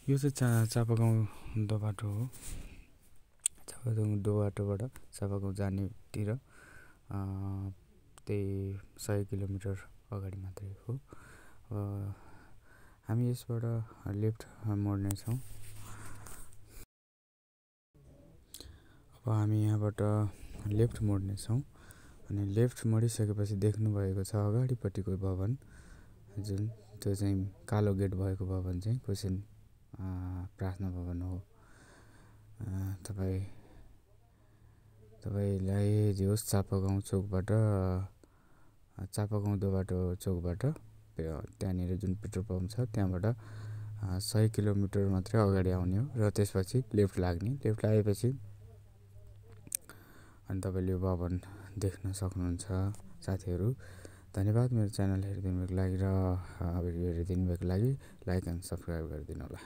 यो चाहिँ चापागाउँ दोबाटो हो। चापागाउँ दोबाटोबाट चापागाउँ जानेतिर त्यही 100 किलोमिटर अगाडि मात्रै हो। हामी यसबाट लेफ्ट मोड्नेछौँ। अब हामी यहाँबाट लेफ्ट मोड्नेछौँ अनि लेफ्ट मोडिसकेपछि देख्नुभएको छ अगाडिपट्टिको भवन, जुन त्यो चाहिँ कालो गेट भएको भवन चाहिँ क्रिस्चियन प्रार्थना भवन हो। तपाईँलाई जे होस् चापागाउँ चोकबाट चापागाउँ दोबाटो चोकबाट त्यहाँनिर जुन पेट्रोल पम्प छ त्यहाँबाट 100 किलोमिटर मात्रै अगाडि आउने हो र त्यसपछि लेफ्ट लाग्ने। लेफ्ट लागेपछि अनि तपाईँले यो भवन देख्न सक्नुहुन्छ। साथीहरू धन्यवाद मेरो च्यानल हेरिदिनुको लागि र भिडियो हेरिदिनुको लागि लाइक एन्ड सब्सक्राइब गरिदिनु होला।